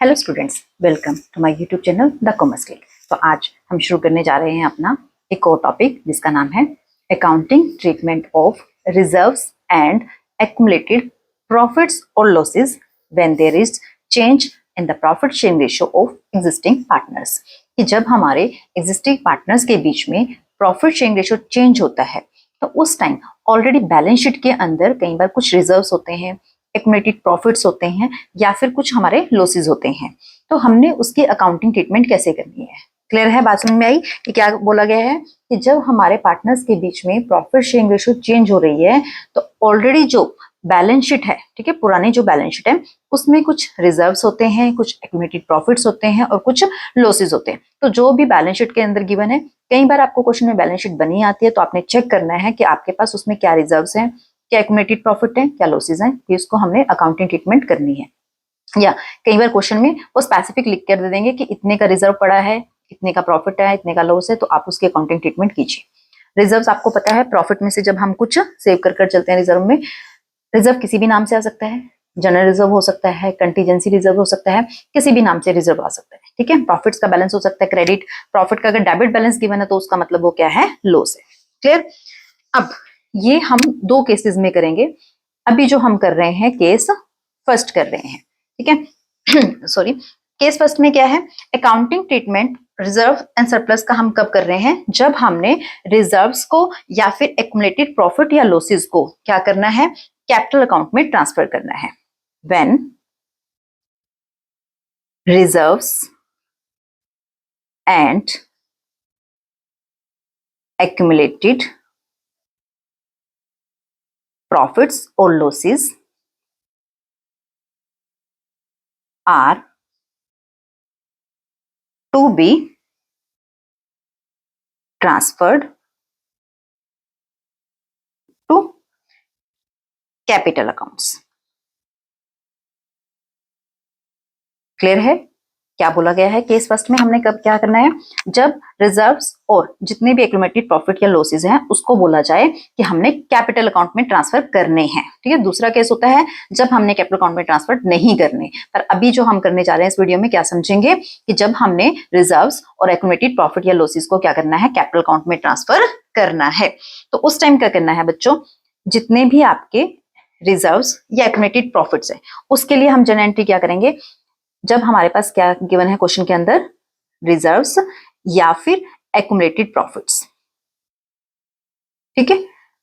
Hello students, welcome to my YouTube channel the commerce click. तो आज हम शुरू करने जा रहे हैं अपना एक और टॉपिक जिसका नाम है accounting treatment of reserves and accumulated profits और losses when there is change in the profit sharing ratio of existing partners. कि जब हमारे एग्जिस्टिंग पार्टनर्स के बीच में प्रॉफिट शेयरिंग रेशियो चेंज होता है तो उस टाइम ऑलरेडी बैलेंस शीट के अंदर कई बार कुछ रिजर्व्स होते हैं, एक्युमुलेटेड प्रॉफिट्स होते हैं या फिर कुछ हमारे लॉसेस होते हैं। तो हमने उसकी अकाउंटिंग ट्रीटमेंट कैसे करनी है? क्लियर है? बात समझ में आई कि क्या बोला गया है कि जब हमारे पार्टनर्स के बीच में प्रॉफिट शेयरिंग रेशियो चेंज हो रही है तो ऑलरेडी जो बैलेंस शीट है, ठीक है, पुरानी जो बैलेंस शीट है उसमें कुछ रिजर्व्स होते हैं, कुछ एक्युमुलेटेड प्रॉफिट्स होते हैं और कुछ लॉसेस होते हैं। तो जो भी बैलेंस शीट के अंदर गिवन है, कई बार आपको क्वेश्चन में बैलेंस शीट बनी आती है तो आपने चेक करना है कि आपके पास उसमें क्या रिजर्व्स हैं, क्या एक्युमुलेटेड प्रॉफिट है, क्या लॉसेस हैं, कि इसको हमने अकाउंटिंग ट्रीटमेंट करनी है। या कई बार क्वेश्चन में वो स्पेसिफिक लिख कर दे देंगे कि इतने का रिजर्व पड़ा है, इतने का प्रॉफिट है, इतने का लॉस है, तो आप उसकी अकाउंटिंग ट्रीटमेंट कीजिए। रिजर्व्स आपको पता है, प्रॉफिट में से जब हम कुछ सेव कर चलते हैं रिजर्व में, रिजर्व किसी भी नाम से आ सकता है, जनरल रिजर्व हो सकता है, कंटीजेंसी रिजर्व हो सकता है, किसी भी नाम से रिजर्व आ सकता है। ठीक है, प्रॉफिट्स का बैलेंस हो सकता है क्रेडिट, प्रॉफिट का अगर डेबिट बैलेंस गिवन है तो उसका मतलब वो क्या है, लॉस है। क्लियर? अब ये हम दो केसेस में करेंगे। अभी जो हम कर रहे हैं केस फर्स्ट कर रहे हैं, ठीक है सॉरी, केस फर्स्ट में क्या है, accounting treatment reserve and surplus का हम कब कर रहे हैं, जब हमने रिजर्व्स को या फिर एक्युमुलेटेड प्रॉफिट या लॉसेस को क्या करना है, कैपिटल अकाउंट में ट्रांसफर करना है। When reserves and accumulated profits or losses are to be transferred to capital accounts। Clear है? क्या बोला गया है केस फर्स्ट में, हमने कब क्या करना है, जब रिजर्व्स और जितने भी एक्युमुलेटेड प्रॉफिट या लॉसेस हैं उसको बोला जाए कि हमने कैपिटल अकाउंट में ट्रांसफर करने हैं। ठीक है, दूसरा केस होता है जब हमने कैपिटल अकाउंट में ट्रांसफर नहीं करने। पर अभी जो हम करने जा रहे हैं इस वीडियो में क्या समझेंगे कि जब हमने रिजर्व्स और एक्युमुलेटेड प्रॉफिट या लॉसेस को क्या करना है, कैपिटल अकाउंट में ट्रांसफर करना है। तो उस टाइम क्या करना है बच्चों, जितने भी आपके रिजर्व्स या एक्युमुलेटेड प्रॉफिट्स है उसके लिए हम जनरल एंट्री क्या करेंगे, जब हमारे पास क्या गिवन है क्वेश्चन के अंदर, रिजर्व्स या फिर एक्युमुलेटेड प्रॉफिट्स। ठीक है,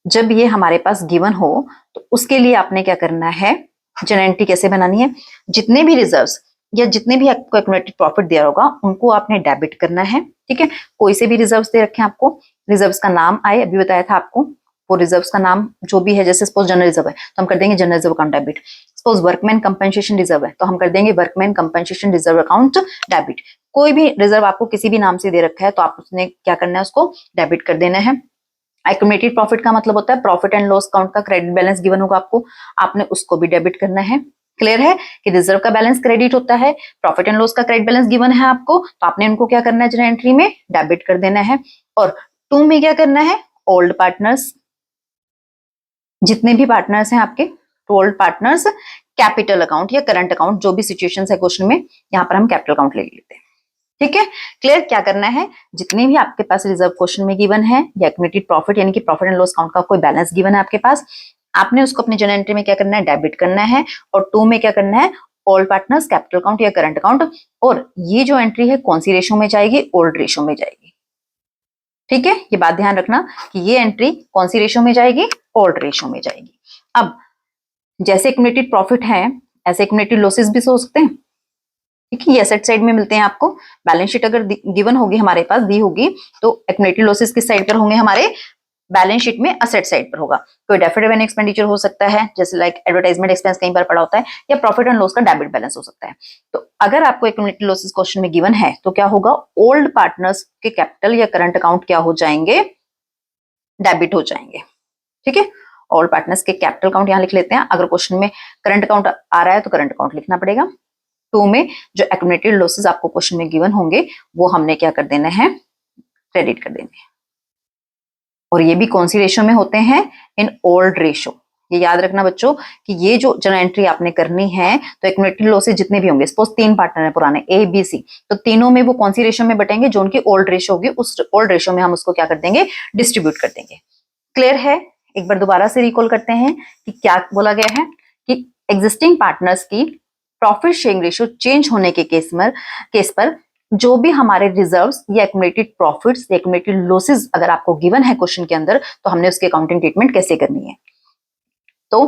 जब ये हमारे पास गिवन हो तो उसके लिए आपने क्या करना है, जनरल एंट्री कैसे बनानी है, जितने भी रिजर्व्स या जितने भी आपको एक्युमुलेटेड प्रॉफिट दिया होगा उनको आपने डेबिट करना है। ठीक है, कोई से भी रिजर्व्स दे रखे हैं आपको, रिजर्व्स का नाम आए, अभी बताया था आपको, वो रिजर्व्स का नाम जो भी है, जैसे सपोज जनरल रिजर्व है तो हम कर देंगे general reserve account debit, suppose workman compensation reserve है तो हम कर देंगे workman compensation reserve account debit. कोई भी रिजर्व आपको किसी भी नाम से दे रखा है तो आप उसने क्या करना है, उसको डेबिट कर देना है। एक्युमुलेटेड प्रॉफिट का मतलब होता है प्रॉफिट एंड लॉस अकाउंट का क्रेडिट बैलेंस गिवन होगा आपको, आपने उसको भी डेबिट करना है। क्लियर है कि रिजर्व का बैलेंस क्रेडिट होता है, प्रॉफिट एंड लॉस का क्रेडिट बैलेंस गिवन है आपको तो आपने उनको क्या करना है, जनरल एंट्री में डेबिट कर देना है। और टू में क्या करना है, ओल्ड पार्टनर्स, जितने भी पार्टनर्स हैं आपके, ओल्ड पार्टनर्स कैपिटल अकाउंट या करंट अकाउंट, जो भी सिचुएशन है क्वेश्चन में, यहाँ पर हम कैपिटल अकाउंट ले लेते हैं। ठीक है, क्लियर? क्या करना है, जितने भी आपके पास रिजर्व क्वेश्चन में गिवन है या एक्युमुलेटेड प्रॉफिट यानी कि प्रॉफिट एंड लॉस अकाउंट का कोई बैलेंस गिवन है आपके पास, आपने उसको अपने जनरल एंट्री में क्या करना है, डेबिट करना है। और टू में क्या करना है, ऑल पार्टनर्स कैपिटल अकाउंट या करंट अकाउंट, और ये जो एंट्री है कौन सी रेशो में जाएगी, ओल्ड रेशो में जाएगी। ठीक है, ये बात ध्यान रखना कि ये एंट्री कौन सी रेशो में जाएगी, ओल्ड रेशो में जाएगी। अब जैसे एक्युमुलेटेड प्रॉफिट है ऐसे एक्युमुलेटेड लॉसेस भी हो सकते हैं। ठीक है, ये एसेट साइड में मिलते हैं आपको, बैलेंस शीट अगर गिवन होगी हमारे पास, दी होगी, तो एक्युमुलेटेड लॉसेस किस साइड पर होंगे, हमारे बैलेंस शीट में एसेट साइड पर होगा। कोई डेफर्ड रेवेन्यू एक्सपेंडिचर हो सकता है, जैसे लाइक एडवर्टाइजमेंट एक्सपेंस कई बार पड़ा होता है, या प्रॉफिट एंड लॉस का डेबिट बैलेंस हो सकता है। तो अगर आपको एक्युमुलेटेड लॉसेस क्वेश्चन में गिवन है तो क्या होगा, ओल्ड पार्टनर्स के कैपिटल या करंट अकाउंट क्या हो जाएंगे, डेबिट हो जाएंगे। ठीक है, ऑल पार्टनर्स के कैपिटल अकाउंट यहां लिख लेते हैं, अगर क्वेश्चन में करंट अकाउंट आ रहा है तो करंट अकाउंट लिखना पड़ेगा। टू में जो एक्युमुलेटेड लॉसेस आपको क्वेश्चन में गिवन होंगे वो हमने क्या कर देना है, क्रेडिट कर देने हैं। और ये भी कौन सी रेशो में होते हैं, इन ओल्ड रेशो, ये याद रखना बच्चों कि ये जो जनरल एंट्री आपने करनी है तो एक्यूमुलेटेड लॉसेस जितने भी होंगे, सपोज 3 पार्टनर है पुराने ए बी सी, तो तीनों में वो कौन सी रेशो में बटेंगे, जो उनकी ओल्ड रेशो होगी उस ओल्ड रेशो में हम उसको क्या कर देंगे, डिस्ट्रीब्यूट कर देंगे। क्लियर है? एक बार दोबारा से रिकॉल करते हैं कि क्या बोला गया है कि एग्जिस्टिंग पार्टनर्स की प्रॉफिट शेयरिंग रेशियो चेंज होने के केस पर जो भी हमारे रिजर्व्स या एक्यूमुलेटेड प्रॉफिट्स या एक्यूमुलेटेड लॉसेस अगर आपको गिवन है क्वेश्चन के अंदर, तो हमने उसकी अकाउंटिंग ट्रीटमेंट कैसे करनी है। तो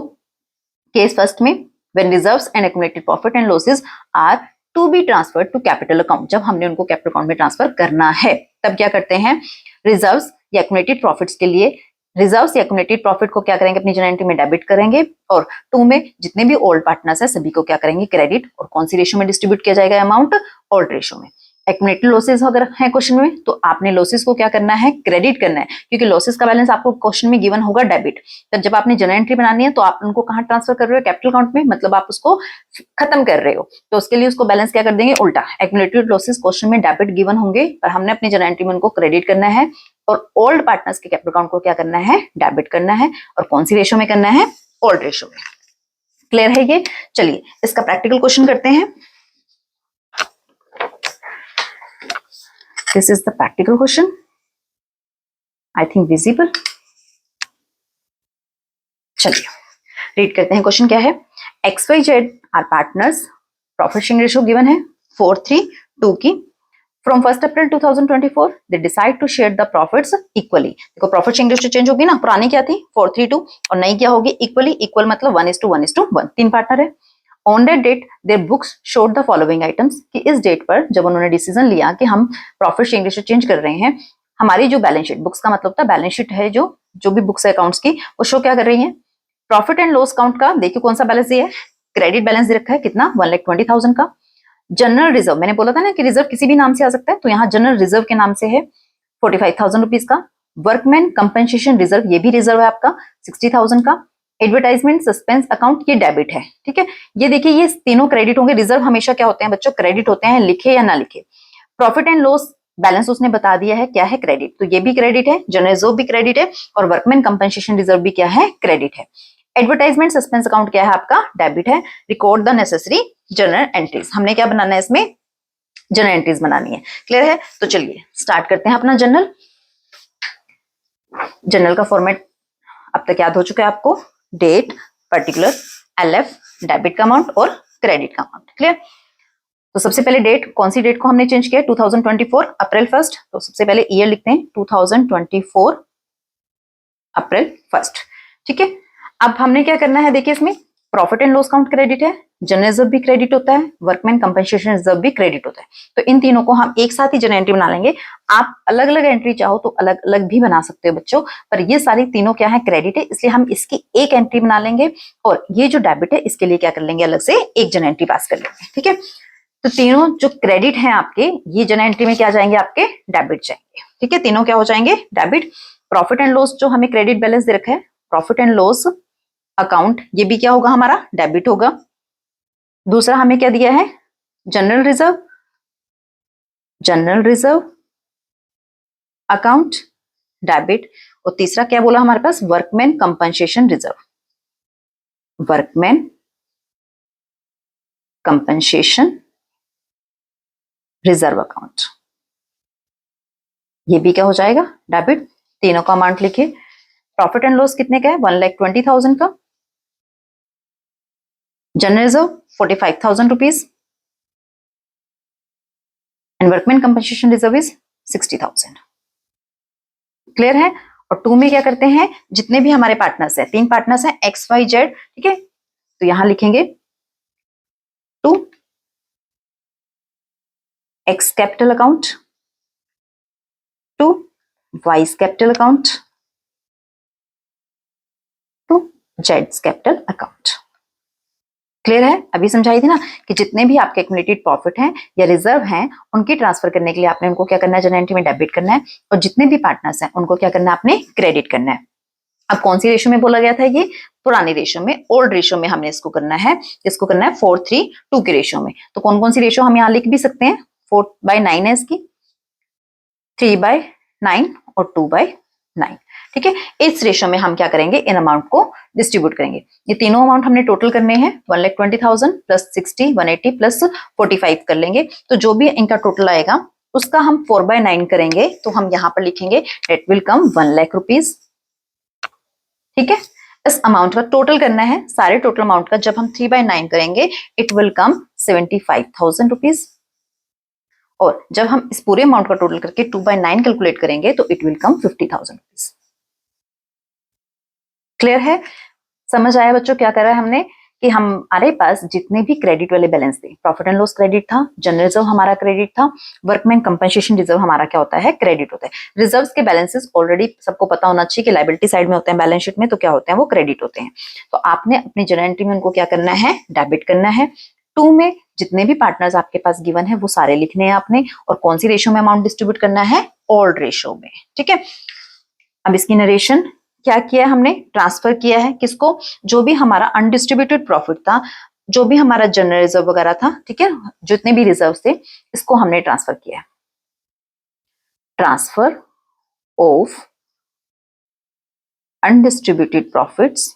केस फर्स्ट में when reserves and accumulated profit and losses are to be transferred to capital account, जब हमने उनको कैपिटल अकाउंट में ट्रांसफर करना है तब क्या करते हैं, रिजर्व्स या एक्यूमुलेटेड प्रॉफिट्स के लिए रिजर्व्स या एक्यूमुलेटेड प्रॉफिट को क्या करेंगे, अपनी जनरल एंट्री में डेबिट करेंगे, और 2 में जितने भी ओल्ड पार्टनर्स है सभी को क्या करेंगे, क्रेडिट, और कौन सी रेशियो में डिस्ट्रीब्यूट किया जाएगा अमाउंट, ओल्ड रेशियो में। एक्यूमुलेटेड लॉसेस अगर है क्वेश्चन में तो आपने लॉसेस को क्या करना है, क्रेडिट करना है, क्योंकि लॉसेस का बैलेंस आपको क्वेश्चन में गिवन होगा डेबिट। तब जब आपने जनरल एंट्री बनानी है तो आप उनको कहां ट्रांसफर कर रहे हो, कैपिटल अकाउंट में, मतलब आप उसको खत्म कर रहे हो, तो उसके लिए उसको बैलेंस क्या कर देंगे, उल्टा। एक्यूमुलेटेड लॉसेस क्वेश्चन में डेबिट गिवन होंगे पर हमने अपनी जनरल एंट्री में उनको क्रेडिट करना है, और ओल्ड पार्टनर्स के कैपिटल अकाउंट को क्या करना है, डेबिट करना है, और कौन सी रेशियो में करना है, ओल्ड रेशियो में। क्लियर है ये? चलिए इसका प्रैक्टिकल क्वेश्चन करते हैं। This is the practical question. I think visible. चलिए रीड करते हैं, क्वेश्चन क्या है। XYZ are partners, profit sharing ratio given है 4:3:2 की। From 1 April 2024 they decide to share the profits equally. देखो प्रॉफिट शेयरिंग रेशियो चेंज होगी ना, पुरानी क्या थी 4:3:2 और नई क्या होगी इक्वली। इक्वल मतलब 1:1:1, 3 पार्टनर है। On that date their books showed the following items, कि इस डेट पर जब उन्होंने डिसीजन लिया कि हम प्रॉफिट शेयरिंग रेशियो चेंज कर रहे हैं, हमारी जो बैलेंस शीट, बुक्स का मतलब था बैलेंस शीट है, जो भी बुक्स है अकाउंट्स की, वो शो क्या कर रही है, प्रॉफिट एंड लॉस अकाउंट का देखिए कौन सा बैलेंस दिया है, क्रेडिट बैलेंस दे रखा है कितना, 1,20,000 का। जनरल रिजर्व, मैंने बोला था ना कि रिजर्व किसी भी नाम से आ सकता है, तो यहाँ जनरल रिजर्व के नाम से है 45,000 रुपीज का। वर्कमैन कंपनसेशन रिजर्व, ये भी रिजर्व है आपका 60,000 का। एडवर्टाइजमेंट सस्पेंस अकाउंट, ये डेबिट है, ठीक है। ये देखिए ये तीनों क्रेडिट होंगे। रिजर्व हमेशा क्या होते हैं बच्चों, क्रेडिट होते हैं, लिखे या ना लिखे। प्रॉफिट एंड लॉस बैलेंस उसने बता दिया है क्या है, क्रेडिट, तो ये भी क्रेडिट है। जनरल रिजर्व भी क्रेडिट है, और वर्कमैन कंपनसेशन रिजर्व भी क्या है, क्रेडिट है। एडवर्टाइजमेंट सस्पेंस अकाउंट क्या है आपका, डेबिट है। Record the necessary general entries, हमने क्या बनाना है इसमें, जनरल एंट्रीज बनानी है। क्लियर है? तो चलिए स्टार्ट करते हैं अपना जनरल का फॉर्मेट अब तक याद हो चुका है आपको, डेट, पर्टिकुलर, LF, डेबिट का अमाउंट और क्रेडिट का अमाउंट। क्लियर? तो सबसे पहले डेट, कौन सी डेट को हमने चेंज किया, 2024 अप्रैल 1, तो सबसे पहले ईयर लिखते हैं 2024 अप्रैल 1, ठीक है। अब हमने क्या करना है, देखिए इसमें profit and loss account credit है, जनरल रिजर्व भी क्रेडिट होता है, वर्कमैन कंपनसेशन रिजर्व भी क्रेडिट होता है, तो इन तीनों को हम एक साथ ही जनरल एंट्री बना लेंगे। आप अलग अलग एंट्री चाहो तो अलग अलग भी बना सकते हो बच्चों, पर ये सारी तीनों क्या है, क्रेडिट है, इसलिए हम इसकी एक एंट्री बना लेंगे, और ये जो डेबिट है इसके लिए क्या कर लेंगे, अलग से एक जनरल एंट्री पास कर लेंगे, ठीक है। तो तीनों जो क्रेडिट है आपके, ये जनरल एंट्री में क्या जाएंगे, आपके डेबिट जाएंगे, ठीक है। तीनों क्या हो जाएंगे, डेबिट। प्रॉफिट एंड लॉस जो हमें क्रेडिट बैलेंस दे रखा है, प्रॉफिट एंड लॉस अकाउंट, ये भी क्या होगा हमारा, डेबिट होगा। दूसरा हमें क्या दिया है, जनरल रिजर्व अकाउंट, डेबिट। और तीसरा क्या बोला हमारे पास, workman compensation reserve, workman compensation reserve account, ये भी क्या हो जाएगा, डेबिट। तीनों का अमाउंट लिखिए। प्रॉफिट एंड लॉस कितने का है, 1,20,000 का। General reserve 45,000 rupees, and workman compensation reserve is 60,000। Clear है? और 2 में क्या करते हैं, जितने भी हमारे पार्टनर्स हैं, 3 पार्टनर्स हैं XYZ, ठीक है, तो यहां लिखेंगे 2 X capital account, 2 Y capital account, 2 Z capital account. Clear है? अभी समझाई थी ना कि जितने भी आपके एक्यूमुलेटेड प्रॉफिट हैं या रिजर्व हैं, उनकी ट्रांसफर करने के लिए आपने उनको क्या करना है, जनरल एंट्री में डेबिट करना है, और जितने भी पार्टनर्स हैं उनको क्या करना है, आपने क्रेडिट करना है। अब कौन सी रेशियो में बोला गया था, ये पुरानी रेशियो में, ओल्ड रेशियो में हमने इसको करना है। इसको करना है 4:3:2 की रेशियो में। तो कौन कौन सी रेशियो हम यहाँ लिख भी सकते हैं, 4/9 है इसकी, 3/9 और 2/9। ठीक है, इस रेशो में हम क्या करेंगे, इन अमाउंट को डिस्ट्रीब्यूट करेंगे। ये तीनों अमाउंट हमने टोटल करने हैं, 1,20,000 प्लस 60, 180 प्लस 45 कर लेंगे। तो जो भी इनका टोटल आएगा उसका हम 4/9 करेंगे। तो हम यहाँ पर लिखेंगे date will come 1 lakh rupees. ठीक है, इस अमाउंट का टोटल करना है, सारे टोटल अमाउंट का जब हम 3/9 करेंगे इट विल कम 75,000 रुपीज। और जब हम इस पूरे अमाउंट का टोटल करके 2/9 कैलकुलेट करेंगे तो it will come 50,000 rupees. Clear है? समझ आया बच्चों क्या करा है हमने कि हमारे पास जितने भी क्रेडिट वाले बैलेंस थे, प्रॉफिट एंड लॉस क्रेडिट था, जनरल रिजर्व हमारा क्रेडिट था, वर्कमैन कंपनसेशन रिजर्व हमारा क्या होता है, क्रेडिट होता है। रिजर्व्स के बैलेंसेस ऑलरेडी सबको पता होना चाहिए कि लायबिलिटी साइड में होते हैं बैलेंस शीट में, तो क्या होते हैं, वो क्रेडिट होते हैं। तो आपने अपनी जनरल एंट्री में उनको क्या करना है, डेबिट करना है। 2 में जितने भी पार्टनर्स आपके पास गिवन है वो सारे लिखने हैं आपने, और कौन सी रेशो में अमाउंट डिस्ट्रीब्यूट करना है, ओल्ड रेशो में। ठीक है, अब इसकी नरेशन क्या किया हमने, ट्रांसफर किया है किसको, जो भी हमारा अनडिस्ट्रीब्यूटेड प्रॉफिट था, जो भी हमारा जनरल रिजर्व वगैरह था, ठीक है, जितने भी रिजर्व थे इसको हमने ट्रांसफर किया है। Transfer of undistributed profits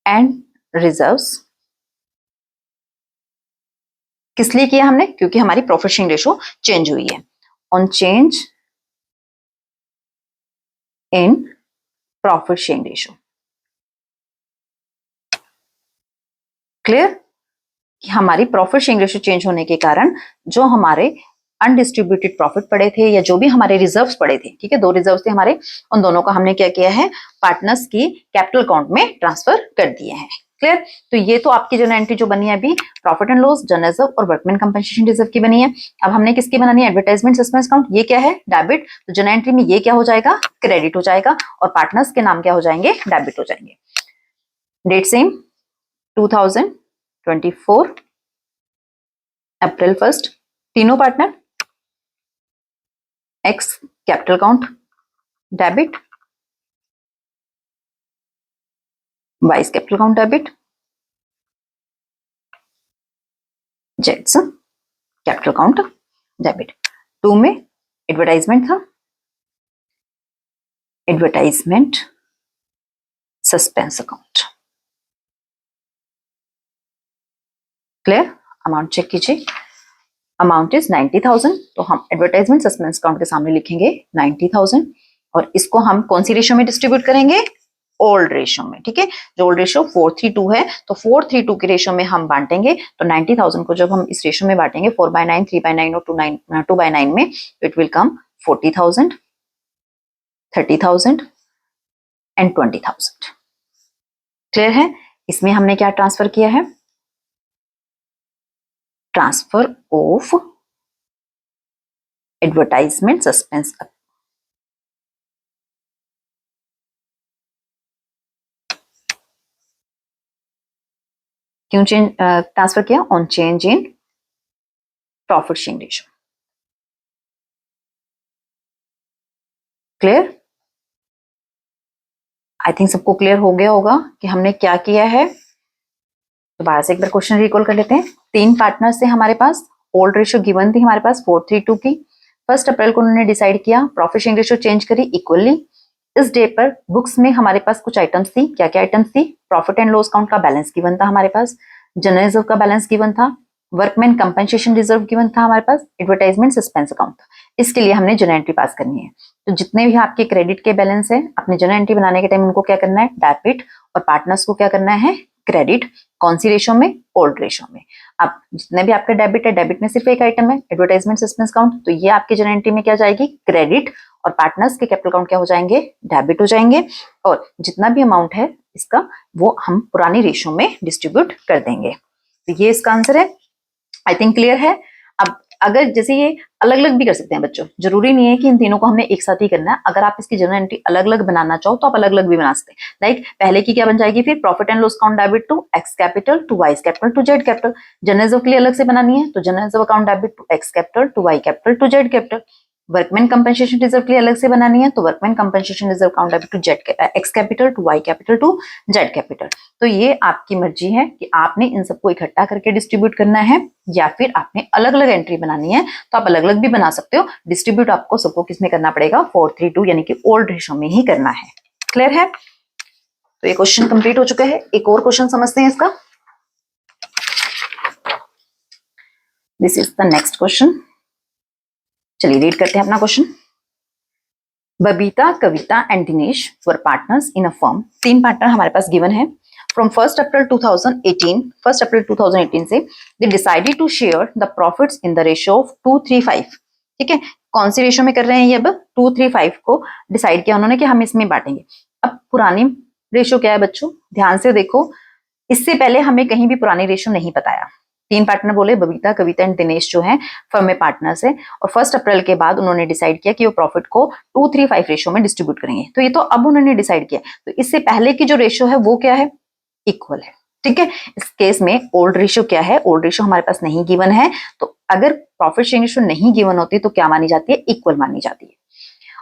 and reserves किस लिए किया हमने, क्योंकि हमारी प्रॉफिट शेयरिंग रेशो चेंज हुई है। On change in profit sharing ratio. Clear? कि हमारी प्रॉफिट शेयरिंग रेशो चेंज होने के कारण जो हमारे अनडिस्ट्रीब्यूटेड प्रॉफिट पड़े थे या जो भी हमारे रिजर्व्स पड़े थे, ठीक है, 2 रिजर्व्स थे हमारे, उन दोनों का हमने क्या किया है, पार्टनर्स की कैपिटल अकाउंट में ट्रांसफर कर दिए हैं। क्लियर? तो ये तो आपकी जनरल एंट्री जो बनी है अभी, profit and loss, general reserve और वर्कमैन कंपनसेशन रिजर्व की बनी है। अब हमने किसकी बनानी है, एडवर्टाइजमेंट सस्पेंस अकाउंट। ये क्या है, डेबिट। तो जनरल एंट्री में ये क्या हो जाएगा, क्रेडिट हो जाएगा, और पार्टनर्स के नाम क्या हो जाएंगे, डेबिट हो जाएंगे। डेट सेम 2024 अप्रैल 1, तीनों partner, X capital account debit, Y's capital account debit, जेड्स कैपिटल अकाउंट डेबिट। 2 में एडवर्टाइजमेंट था, advertisement suspense account. Clear? Amount check कीजिए, अमाउंट इज 90,000। तो हम एडवर्टाइजमेंट सस्पेंस अकाउंट के सामने लिखेंगे 90,000, और इसको हम कौन सी रेशो में डिस्ट्रीब्यूट करेंगे, ओल्ड रेशो में। ठीक है, जो ओल्ड रेशो 4:3:2 है, तो 4:3:2 के रेशो में हम बांटेंगे। तो 90,000 को जब हम इस रेशो में बांटेंगे 4/9, 3/9 और 2/9 में, तो it will come 40,000, 30,000 and 20,000। Clear है? इसमें हमने क्या ट्रांसफर किया है, ट्रांसफर ऑफ एडवर्टाइजमेंट सस्पेंस। क्यों चेंज ट्रांसफर किया, on change in profit sharing ratio. Clear? I think सबको क्लियर हो गया होगा कि हमने क्या किया है। दोबारा से एक बार क्वेश्चन रिकॉल कर लेते हैं। 3 पार्टनर्स थे हमारे पास, ओल्ड रेशो गिवन थी हमारे पास 4:3:2 की। 1 अप्रैल को उन्होंने डिसाइड किया, प्रॉफिट शेयरिंग रेशो चेंज करी इक्वली। इस डे पर बुक्स में हमारे पास कुछ आइटम्स थी, क्या क्या आइटम्स थी, प्रॉफिट एंड लॉस अकाउंट का बैलेंस गिवन था हमारे पास, जनरल रिजर्व का बैलेंस गिवन था, वर्कमैन कंपनसेशन रिजर्व गिवन था हमारे पास, एडवर्टाइजमेंट सस्पेंस अकाउंट था। इसके लिए हमने जनरल एंट्री पास करनी है। तो जितने भी आपके क्रेडिट के बैलेंस है, अपने जनरल एंट्री बनाने के टाइम उनको क्या करना है, डेबिट, और पार्टनर्स को क्या करना है, क्रेडिट। कौन सी रेशो में, ओल्ड रेशो में। अब जितने भी आपके डेबिट है, डेबिट में सिर्फ एक आइटम है एडवर्टाइजमेंट सस्पेंस अकाउंट, तो ये आपके जनरल एंट्री में क्या जाएगी, क्रेडिट, और पार्टनर्स के कैपिटल अकाउंट क्या हो जाएंगे, डेबिट हो जाएंगे। और जितना भी अमाउंट है इसका वो हम पुरानी रेशो में डिस्ट्रीब्यूट कर देंगे। तो ये इसका आंसर है। आई थिंक क्लियर है। अब अगर जैसे ये अलग अलग भी कर सकते हैं बच्चों, जरूरी नहीं है कि इन तीनों को हमने एक साथ ही करना है। अगर आप इसकी जनरल एंट्री अलग अलग बनाना चाहो तो आप अलग अलग भी बना सकते हैं। लाइक पहले की क्या बन जाएगी, फिर profit and loss account debit to X capital to Y capital to Z capital. General reserve के लिए अलग से बनानी है तो general reserve account debit to X capital to Y capital to Z capital. Workman compensation reserve के लिए अलग से बनानी है, तो workman compensation reserve account debit to Z X capital to Y capital to Z capital. तो ये आपकी मर्जी है कि आपने इन सबको इकट्ठा करके डिस्ट्रीब्यूट करना है या फिर आपने अलग अलग एंट्री बनानी है, तो आप अलग अलग भी बना सकते हो। डिस्ट्रीब्यूट आपको सबको किसमें करना पड़ेगा, 4:3:2 यानी कि ओल्ड रेशो में ही करना है। क्लियर है? तो ये क्वेश्चन कंप्लीट हो चुका है। एक और क्वेश्चन समझते हैं इसका। This is the next question. चलिए रीड करते हैं अपना question. Babita, Kavita and Dinesh were partners in a firm. 3 partner हमारे पास गिवन है। फ्रॉम 1 अप्रैल 2018, 1 अप्रैल 2018 से they decided to share the profits in the ratio of 2:3:5। ठीक है, कौन सी रेशियो में कर रहे हैं ये? अब 2:3:5 को डिसाइड किया उन्होंने कि हम इसमें बांटेंगे। अब पुरानी रेशियो क्या है बच्चों, ध्यान से देखो। इससे पहले हमें कहीं भी पुरानी रेशियो नहीं बताया। 3 पार्टनर बोले, बबीता, कविता एंड दिनेश जो हैं फर्म में पार्टनर्स है, और 1 अप्रैल के बाद उन्होंने डिसाइड किया कि वो प्रॉफिट को 2:3:5 रेशियो में डिस्ट्रीब्यूट करेंगे। तो ये तो अब उन्होंने डिसाइड किया, तो इससे पहले की जो रेशियो है वो क्या है, इक्वल है। ठीक है, इस केस में ओल्ड रेशियो क्या है, ओल्ड रेशियो हमारे पास नहीं गिवन है, तो अगर प्रॉफिट शेयरिंग रेशियो नहीं गिवन होती तो क्या मानी जाती है, इक्वल मानी जाती है।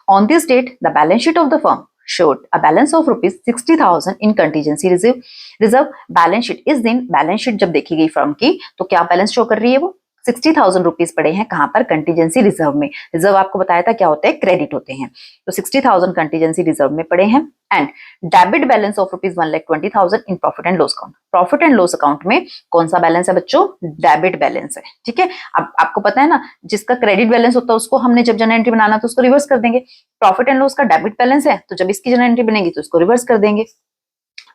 On this date the balance sheet of the firm showed a balance of rupees 60,000 in contingency reserve balance sheet. इस दिन बैलेंस शीट जब देखी गई फर्म की तो क्या बैलेंस शो कर रही है, वो 60,000 रुपीज पड़े हैं कहां पर, कंटीजेंसी रिजर्व में। रिजर्व आपको बताया था क्या होते हैं, क्रेडिट होते हैं। तो 60,000 कंटीजेंसी रिजर्व में पड़े हैं। And debit balance of rupees 1,20,000 in profit and loss account. Profit and loss account में कौन सा बैलेंस है बच्चों, डेबिट बैलेंस है। ठीक है, अब आपको पता है ना, जिसका क्रेडिट बैलेंस होता है उसको हमने जब जनरल एंट्री बनाना तो उसको रिवर्स कर देंगे। प्रॉफिट एंड लॉस का डेबिट बैलेंस है, तो जब इसकी जनरल एंट्री बनेगी तो उसको रिवर्स कर देंगे।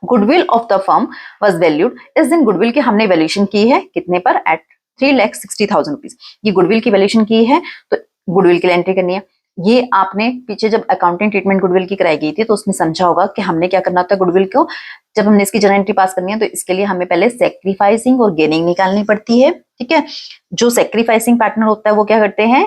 Goodwill of the firm was valued. इस दिन गुडविल की हमने वैल्यूएशन की है कितने पर, एट 3,60,000 रुपीज। ये गुडविल की वैल्यूएशन की है, तो गुडविल की एंट्री करनी है। ये आपने पीछे जब अकाउंटिंग ट्रीटमेंट गुडविल की कराई गई थी तो उसमें समझा होगा कि हमने क्या करना होता है गुडविल को, जब हमने इसकी जनरल एंट्री पास करनी है तो इसके लिए हमें पहले सेक्रीफाइसिंग और गेनिंग निकालनी पड़ती है। ठीक है, जो सेक्रीफाइसिंग पार्टनर होता है वो क्या करते हैं,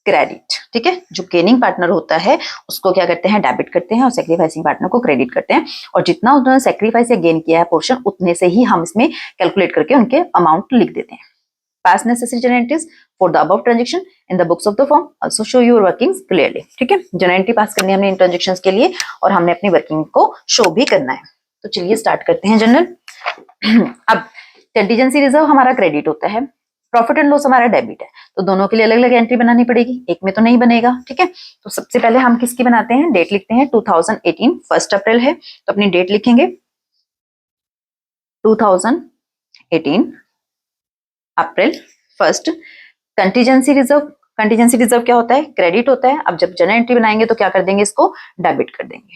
क्रेडिट। ठीक है, जो गेनिंग पार्टनर होता है उसको क्या करते हैं, डेबिट करते हैं, और सेक्रीफाइसिंग पार्टनर को क्रेडिट करते हैं। और जितना उन्होंने सेक्रीफाइस या गेन किया है पोर्शन, उतने से ही हम इसमें कैलकुलेट करके उनके अमाउंट लिख देते हैं। Past necessary journal entries for the above transaction in the books of the firm also show your workings clearly। ठीक है, journal entry पास करनी है हमने इन ट्रांजेक्शंस के लिए, और हमने अपनी वर्किंग को शो भी करना है। तो चलिए स्टार्ट करते हैं जनरल। अब कंटीजेंसी रिजर्व हमारा क्रेडिट होता है, प्रॉफिट एंड लॉस हमारा डेबिट है, तो दोनों के लिए अलग अलग एंट्री बनानी पड़ेगी, एक में तो नहीं बनेगा। ठीक है, तो सबसे पहले हम किसकी बनाते हैं, डेट लिखते हैं 2018, 1 अप्रैल है तो अपनी डेट लिखेंगे 2018 अप्रैल 1। कंटीजेंसी रिजर्व, कंटीजेंसी रिजर्व क्या होता है, क्रेडिट होता है। अब जब जनरल एंट्री बनाएंगे तो क्या कर देंगे, इसको डेबिट कर देंगे।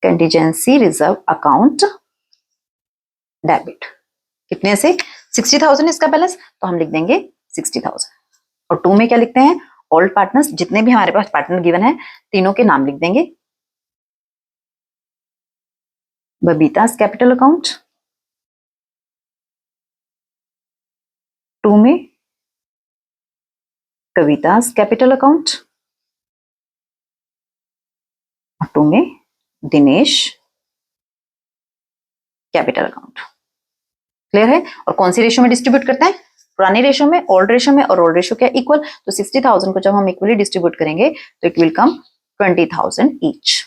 कंटीजेंसी रिजर्व अकाउंट डेबिट, कितने से, 60,000 इसका बैलेंस, तो हम लिख देंगे 60,000। और 2 में क्या लिखते हैं, ओल्ड पार्टनर्स, जितने भी हमारे पास पार्टनर गिवन है तीनों के नाम लिख देंगे। बबीता's कैपिटल अकाउंट, 2 में कविता's कैपिटल अकाउंट, और 2 में दिनेश कैपिटल अकाउंट। क्लियर है? और कौन सी रेशियो में डिस्ट्रीब्यूट करते हैं, पुरानी रेशियो में, ओल्ड रेशियो में, और ओल्ड रेशियो क्या, इक्वल। तो 60,000 को जब हम इक्वली डिस्ट्रीब्यूट करेंगे तो इट विल कम 20,000 ईच।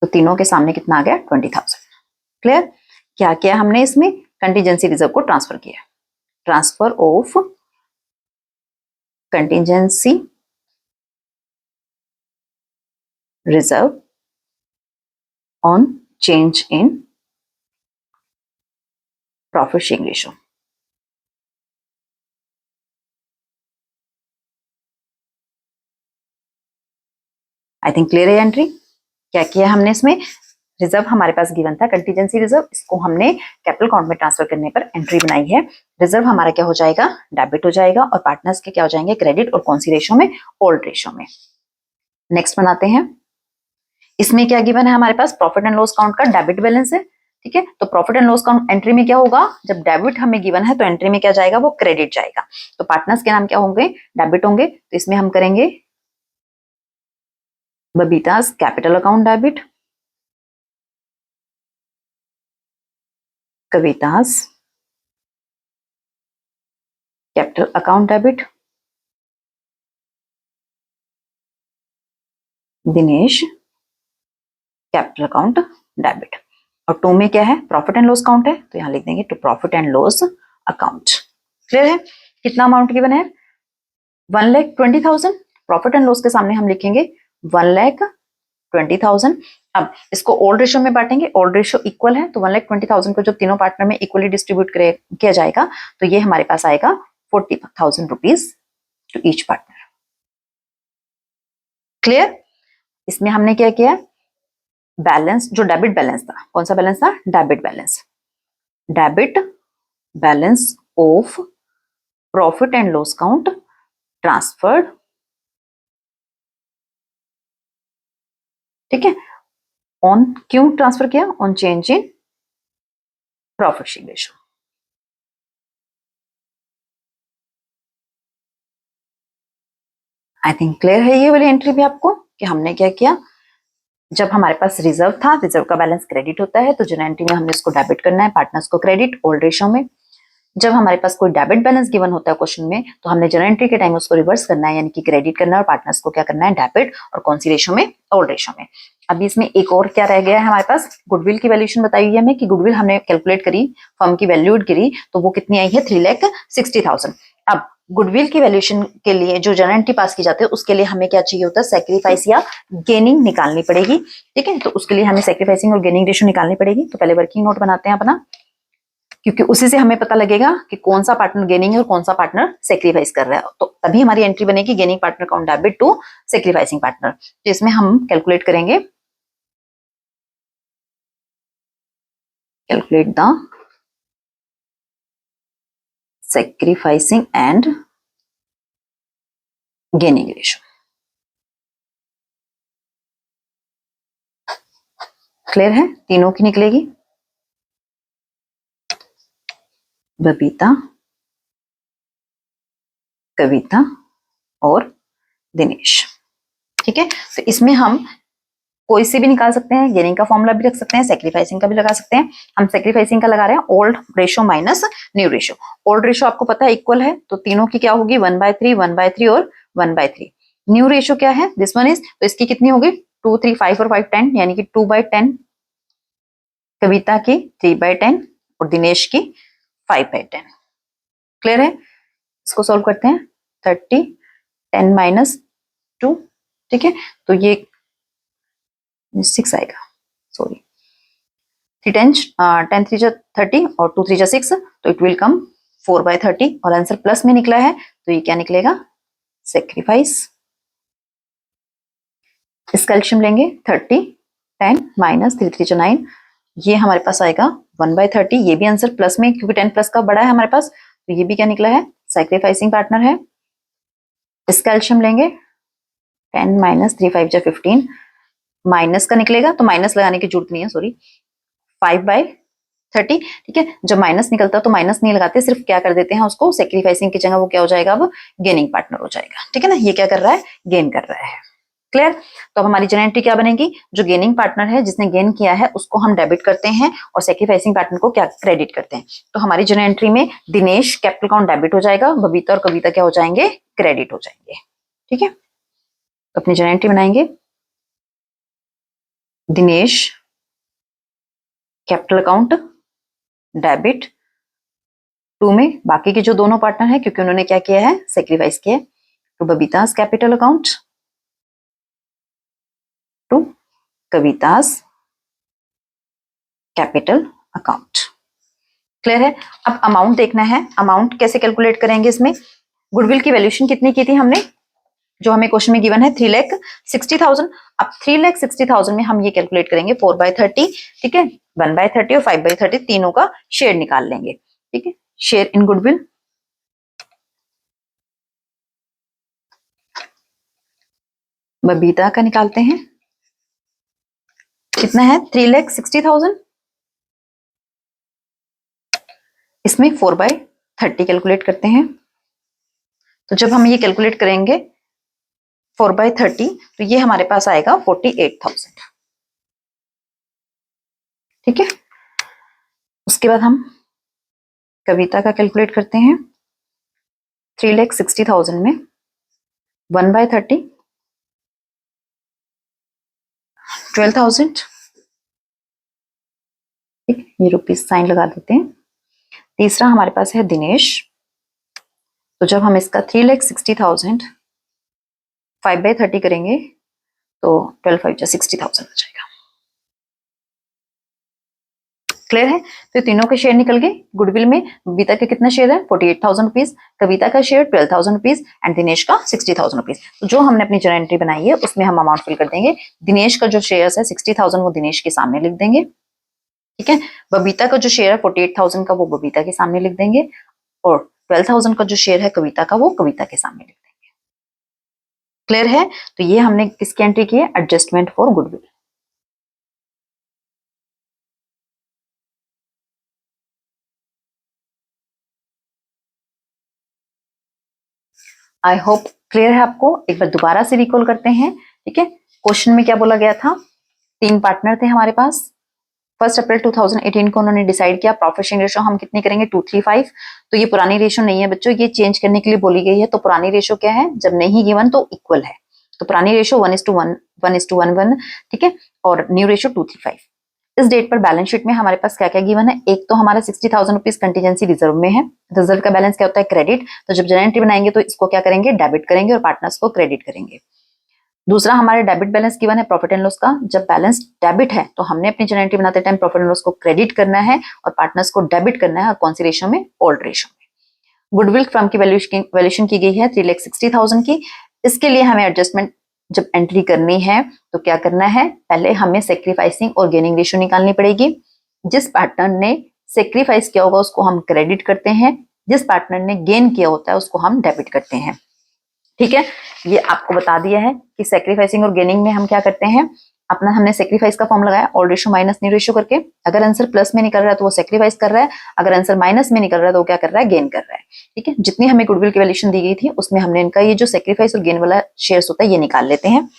तो तीनों के सामने कितना आ गया, 20,000। क्लियर? क्या किया हमने इसमें, कंटीजेंसी रिजर्व को ट्रांसफर किया, transfer of contingency reserve on change in profit sharing ratio. I think clear है एंट्री। क्या किया हमने इसमें, रिजर्व हमारे पास गिवन था कंटीजेंसी रिजर्व, इसको हमने कैपिटल अकाउंट में ट्रांसफर करने पर एंट्री बनाई है। रिजर्व हमारा क्या हो जाएगा, डेबिट हो जाएगा, और पार्टनर्स के क्या हो जाएंगे, क्रेडिट, और कौन सी रेशियो में, ओल्ड रेशियो में। नेक्स्ट बनाते हैं, इसमें क्या गिवन है हमारे पास, प्रॉफिट एंड लॉस अकाउंट का डेबिट बैलेंस है। ठीक है, तो profit and loss account entry में क्या होगा, जब डेबिट हमें गिवन है तो एंट्री में क्या जाएगा, वो क्रेडिट जाएगा। तो पार्टनर्स के नाम क्या होंगे, डेबिट होंगे, तो इसमें हम करेंगे Babita's capital account debit, Kavita's capital account debit, Dinesh capital account debit. और 2 में क्या है, प्रॉफिट एंड लॉस अकाउंट है, तो यहां लिख देंगे to profit and loss account. Clear है? कितना अमाउंट गिवन है? 1,20,000। प्रॉफिट एंड लॉस के सामने हम लिखेंगे 1,20,000। अब इसको ओल्ड रेशो में बांटेंगे, ओल्ड रेशो इक्वल है, तो 1,20,000 को जब तीनों पार्टनर में इक्वली डिस्ट्रीब्यूट किया जाएगा तो ये हमारे पास आएगा 40,000 rupees to each partner. Clear? इसमें हमने क्या किया, बैलेंस जो डेबिट बैलेंस था, कौन सा बैलेंस था? Debit balance. Debit balance of profit and loss account transferred, ठीक है, ऑन, क्यों ट्रांसफर किया? On change in profit sharing ratio. I think clear है ये वाली एंट्री भी आपको, कि हमने क्या किया, जब हमारे पास रिजर्व था, रिजर्व का बैलेंस क्रेडिट होता है, तो जनरल एंट्री में हमने इसको डेबिट करना है, पार्टनर्स को क्रेडिट ओल्ड रेशो में। जब हमारे पास कोई डेबिट बैलेंस गिवन होता है क्वेश्चन में, तो हमने जनरल एंट्री के टाइम उसको रिवर्स करना है, यानी कि क्रेडिट करना है, और पार्टनर्स को क्या करना है? डेबिट। और कौन सी रेशो में? ओल्ड रेशो में। अभी इसमें एक और क्या रह गया है हमारे पास, गुडविल की वैल्यूएशन बताई हुई है हमें, कि गुडविल हमने कैलकुलेट करी, फर्म की वैल्यू करी, तो वो कितनी आई है? 3,60,000। अब गुडविल की वैल्यूएशन के लिए जो जनरल एंट्री पास की जाती है, उसके लिए हमें क्या चाहिए होता है? सैक्रिफाइस या गेनिंग निकालनी पड़ेगी, ठीक है। तो उसके लिए हमें सैक्रिफाइसिंग और गेनिंग रेशो निकालनी पड़ेगी। तो पहले वर्किंग नोट बनाते हैं अपना, क्योंकि उसी से हमें पता लगेगा कि कौन सा पार्टनर गेनिंग है और कौन सा पार्टनर सेक्रीफाइस कर रहा है, तो तभी हमारी एंट्री बनेगी gaining partner account debit to sacrificing partner. तो इसमें हम कैलकुलेट करेंगे, calculate the sacrificing and gaining ratio. Clear है? तीनों की निकलेगी, बबीता, कविता और दिनेश, ठीक है। तो इसमें हम कोई से भी निकाल सकते हैं, गेनिंग का फॉर्मूला भी रख सकते हैं, सेक्रीफाइसिंग का भी लगा सकते हैं। हम सेक्रीफाइसिंग का लगा रहे हैं old ratio minus new ratio. Old ratio आपको पता है इक्वल है, तो तीनों की क्या होगी? 1/3, 1/3 और 1/3। न्यू रेशो क्या है? दिस वन इज, तो इसकी कितनी होगी? 2, 3, 5 और 5, 10, यानी कि 2/10। कविता की 3/10 और दिनेश की 5/10। क्लियर है? इसको सोल्व करते हैं, 30, 10 - 2, ठीक है। तो ये 6 आएगा, सॉरी, 10 3 जा 30 और 2 3 जा 6, तो इट विल कम 4/30, और आंसर प्लस में निकला है, तो ये क्या निकलेगा? सेक्रीफाइस। इसका एलसीएम लेंगे, 30, 10 - 3 3 जा 9, ये हमारे पास आएगा 1/30। ये भी आंसर प्लस में, क्योंकि 10 प्लस का बड़ा है हमारे पास, तो ये भी क्या निकला है? सेक्रीफाइसिंग पार्टनर है। इसका एलसीएम लेंगे, 10 - 3 5 जा 15, माइनस का निकलेगा, तो माइनस लगाने की जरूरत नहीं है, सॉरी, 5/30, ठीक है। जब माइनस निकलता है तो माइनस नहीं लगाते, सिर्फ क्या कर देते हैं उसको, सेक्रीफाइसिंग की जगह वो क्या हो जाएगा? अब गेनिंग पार्टनर हो जाएगा, ठीक है ना। ये क्या कर रहा है? गेन कर रहा है। क्लियर? तो अब हमारी जनरल एंट्री क्या बनेगी? जो गेनिंग पार्टनर है, जिसने गेन किया है, उसको हम डेबिट करते हैं, और सेक्रीफाइसिंग पार्टनर को क्या क्रेडिट करते हैं। तो हमारी जनरल एंट्री में दिनेश कैपिटल अकाउंट डेबिट हो जाएगा, बबीता और कविता क्या हो जाएंगे? क्रेडिट हो जाएंगे, ठीक है। तो अपनी जनरल एंट्री बनाएंगे, दिनेश कैपिटल अकाउंट डेबिट 2 में बाकी के जो दोनों पार्टनर हैं, क्योंकि उन्होंने क्या किया है? सेक्रीफाइस किया है, तो Babita's capital account to Kavita's capital account. Clear है? अब अमाउंट देखना है, अमाउंट कैसे कैलकुलेट करेंगे इसमें? गुडविल की वैल्यूएशन कितनी की थी हमने, जो हमें क्वेश्चन में गिवन है 3,60,000। अब 3,60,000 में हम ये कैलकुलेट करेंगे 4/30, ठीक है, 1/30 और 5/30, तीनों का शेयर निकाल लेंगे, ठीक है। शेयर इन गुडविल, बबीता का निकालते हैं, कितना है? 3,60,000। इसमें 4/30 कैलकुलेट करते हैं, तो जब हम ये कैलकुलेट करेंगे 4/30, तो ये हमारे पास आएगा 48,000, ठीक है। उसके बाद हम कविता का कैलकुलेट करते हैं, 3,60,000 में 1/30 12,000, ठीक, ये रुपीज साइन लगा देते हैं। तीसरा हमारे पास है दिनेश, तो जब हम इसका 3,60,000 5/30 करेंगे तो 12 5 60,000 हो जाएगा। क्लियर है? तो तीनों के शेयर निकल गए। गुडविल में बबीता के कितना शेयर है? 48,000 रुपीज, कविता का शेयर 12,000 रुपीज एंड दिनेश का 60,000 रुपीज। तो जो हमने अपनी जर्नल एंट्री बनाई है उसमें हम अमाउंट फिल कर देंगे। दिनेश का जो शेयर है 60,000 वो दिनेश के सामने लिख देंगे, ठीक है। बबीता का जो शेयर है 48,000 का वो बबीता के सामने लिख देंगे, और 12,000 का जो शेयर है कविता का वो कविता के सामने लिख देंगे। क्लियर है? तो ये हमने किसकी एंट्री की है? Adjustment for goodwill. I hope clear है आपको। एक बार दोबारा से रिकॉल करते हैं, ठीक है। क्वेश्चन में क्या बोला गया था? 3 पार्टनर थे हमारे पास। 1 अप्रैल 2018 को उन्होंने डिसाइड किया प्रॉफिट शेयरिंग रेशो हम कितनी करेंगे? 2:3:5। तो ये पुरानी रेशो नहीं है बच्चों, ये चेंज करने के लिए बोली गई है। तो पुरानी रेशो क्या है? जब नहीं गिवन तो इक्वल है, तो पुरानी रेशो 1:1 1:1, ठीक है। और न्यू रेशो 2:3:5। इस डेट पर बैलेंस शीट में हमारे पास क्या क्या गिवन है? एक तो हमारा 60,000 रुपीज कंटीजेंसी रिजर्व में है। रिजर्व का बैलेंस क्या होता है? क्रेडिट। तो जब जर्नल एंट्री बनाएंगे तो इसको क्या करेंगे? डेबिट करेंगे और पार्टनर्स को क्रेडिट करेंगे। दूसरा हमारे डेबिट बैलेंस गिवन है प्रॉफिट एंड लॉस का। जब बैलेंस डेबिट है तो हमने अपनी जर्नल एंट्री बनाते टाइम प्रॉफिट एंड लॉस को क्रेडिट करना है और पार्टनर्स को डेबिट करना है। और कौन सी रेशो में? ओल्ड रेशो में। गुडविल फर्म की वैल्यूएशन की गई है 3,60,000 की। इसके लिए हमें एडजस्टमेंट जब एंट्री करनी है तो क्या करना है? पहले हमें सेक्रीफाइसिंग और गेनिंग रेशो निकालनी पड़ेगी। जिस पार्टनर ने सेक्रीफाइस किया होगा उसको हम क्रेडिट करते हैं, जिस पार्टनर ने गेन किया होता है उसको हम डेबिट करते हैं, ठीक है। ये आपको बता दिया है कि सेक्रीफाइसिंग और गेनिंग में हम क्या करते हैं। अपना हमने सेक्रीफाइस का फॉर्म लगाया old ratio minus new ratio करके। अगर आंसर प्लस में निकल रहा है तो वो सेक्रीफाइस कर रहा है, अगर आंसर माइनस में निकल रहा है तो वो क्या कर रहा है? गेन कर रहा है, ठीक है। जितनी हमें गुडविल की वैल्यूएशन दी गई थी उसमें हमने इनका ये जो सेक्रीफाइस और गेन वाला शेयर्स होता है ये निकाल लेते हैं।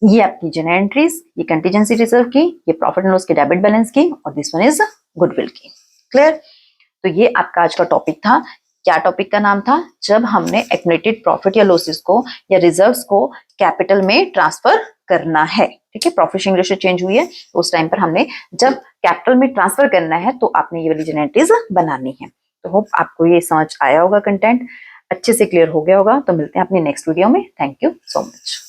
ये आपकी जर्नल एंट्रीज, ये कंटीजेंसी रिजर्व की, ये प्रॉफिट एंड लॉस के डेबिट बैलेंस की, और दिस वन इज गुडविल की। क्लियर? तो ये आपका आज का टॉपिक था। क्या टॉपिक का नाम था? जब हमने एक्युमुलेटेड प्रॉफिट या लॉसेस को या रिजर्व्स को कैपिटल में ट्रांसफर करना है, ठीक है। प्रॉफिट शेयरिंग रेशो चेंज हुई है तो उस टाइम पर हमने जब कैपिटल में ट्रांसफर करना है तो आपने ये वाली जर्नल एंट्रीज बनानी है। तो होप आपको ये समझ आया होगा, कंटेंट अच्छे से क्लियर हो गया होगा। तो मिलते हैं अपने नेक्स्ट वीडियो में। Thank you so much.